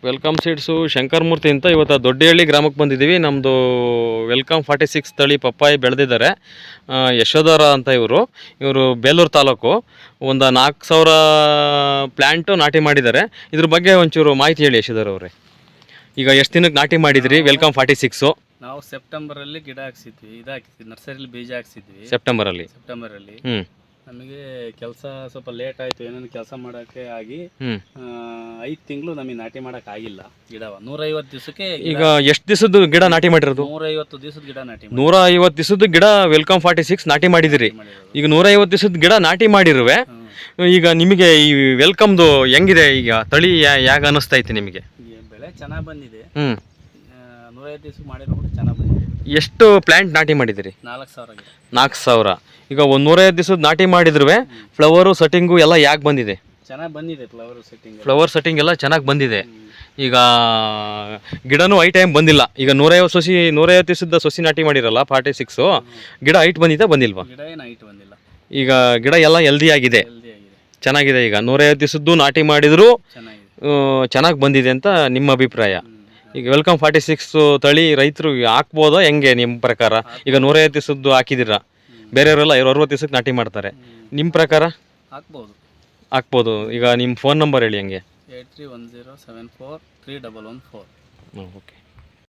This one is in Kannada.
ವೆಲ್ಕಮ್ ಸೀಡ್ಸು ಶಂಕರಮೂರ್ತಿ ಅಂತ ಇವತ್ತು ದೊಡ್ಡಹಳ್ಳಿ ಗ್ರಾಮಕ್ಕೆ ಬಂದಿದ್ದೀವಿ. ನಮ್ಮದು ವೆಲ್ಕಮ್ 46 ತಳಿ ಪಪ್ಪಾಯಿ ಬೆಳೆದಿದ್ದಾರೆ. ಯಶೋಧರ ಅಂತ ಇವರು ಬೇಲೂರು ತಾಲೂಕು. ಒಂದು 4000 ಪ್ಲ್ಯಾಂಟು ನಾಟಿ ಮಾಡಿದ್ದಾರೆ. ಇದ್ರ ಬಗ್ಗೆ ಒಂಚೂರು ಮಾಹಿತಿ ಹೇಳಿ ಯಶೋಧರ ಅವರೇ. ಈಗ ಎಷ್ಟು ದಿನಕ್ಕೆ ನಾಟಿ ಮಾಡಿದ್ರಿ ವೆಲ್ಕಮ್ 46? ನಾವು ಸೆಪ್ಟೆಂಬರಲ್ಲಿ ಗಿಡ ಹಾಕ್ಸಿದ್ವಿ, ನರ್ಸರಿಲಿ ಬೀಜ ಹಾಕ್ಸಿದ್ವಿ ಸೆಪ್ಟೆಂಬರಲ್ಲಿ. ನಮಗೆ ಕೆಲಸ ಸ್ವಲ್ಪ ಲೇಟ್ ಆಯಿತು, ಏನೇನು ಕೆಲಸ ಮಾಡೋಕ್ಕೆ ಆಗಿ 5 ತಿಂಗಳು ನಮಗೆ ನಾಟಿ ಮಾಡೋಕೆ ಆಗಿಲ್ಲ. ಗಿಡ 150 ದಿವಸಕ್ಕೆ. ಈಗ ಎಷ್ಟು ದಿವಸದ ಗಿಡ ನಾಟಿ ಮಾಡಿರೋದು? 150 ದಿವಸದ ಗಿಡ ನಾಟಿ. 150 ದಿವಸದ ಗಿಡ ವೆಲ್ಕಮ್ 46 ನಾಟಿ ಮಾಡಿದಿರಿ. ಈಗ 150 ದಿವಸದ ಗಿಡ ನಾಟಿ ಮಾಡಿರುವೆ. ಈಗ ನಿಮಗೆ ಈ ವೆಲ್ಕಮ್ದು ಹೆಂಗಿದೆ? ಈಗ ತಳಿ ಯಾಗ ಅನ್ನಿಸ್ತಾ ಐತೆ ನಿಮಗೆ? ಬೆಳೆ ಚೆನ್ನಾಗಿ ಬಂದಿದೆ. 150 ದಿವಸಕ್ಕೆ ಮಾಡಿರೋ ಕೂಡ ಚೆನ್ನಾಗಿ ಬಂದಿದೆ. ಎಷ್ಟು ಪ್ಲ್ಯಾಂಟ್ ನಾಟಿ ಮಾಡಿದಿರಿ? 4000 ಗಿಡ. 4000. ಈಗ 150 ದಿವಸದ ನಾಟಿ ಮಾಡಿದ್ರು ಫ್ಲವರು ಸೆಟ್ಟಿಂಗು ಎಲ್ಲ ಯಾಕೆ ಬಂದಿದೆ? ಚೆನ್ನಾಗಿ ಬಂದಿದೆ. ಫ್ಲವರ್ ಸೆಟ್ಟಿಂಗ್ ಎಲ್ಲ ಚೆನ್ನಾಗಿ ಬಂದಿದೆ. ಈಗ ಗಿಡನೂ ಹೈಟ್ ಟೈಮ್ ಬಂದಿಲ್ಲ. ಈಗ 150 ದಿವಸದ ಸೊಸಿ ನಾಟಿ ಮಾಡಿರಲ್ಲ 46, ಗಿಡ ಹೈಟ್ ಬಂದಿದ್ದ ಬಂದಿಲ್ವಾ? ಗಿಡ ಏನು ಹೈಟ್ ಬಂದಿಲ್ಲ. ಈಗ ಗಿಡ ಎಲ್ಲ ಹೆಲ್ದಿ ಆಗಿದೆ, ಚೆನ್ನಾಗಿದೆ. ಈಗ 150 ದಿವಸದ್ದು ನಾಟಿ ಮಾಡಿದ್ರು ಚೆನ್ನಾಗಿ ಬಂದಿದೆ ಅಂತ ನಿಮ್ಮ ಅಭಿಪ್ರಾಯ? ಈಗ ವೆಲ್ಕಮ್ 46 ತಳಿ ರೈತರು ಹಾಕ್ಬೋದಾ ಹೆಂಗೆ ನಿಮ್ಮ ಪ್ರಕಾರ? ಈಗ 150 ದಿವಸದ್ದು ಹಾಕಿದಿರ, ಬೇರೆಯವರೆಲ್ಲ 60 ದಿವಸಕ್ಕೆ ನಾಟಿ ಮಾಡ್ತಾರೆ. ನಿಮ್ಮ ಪ್ರಕಾರ ಹಾಕ್ಬೋದು. ಈಗ ನಿಮ್ಮ ಫೋನ್ ನಂಬರ್ ಹೇಳಿ ಹಂಗೆ. 8310743114. ಓಕೆ.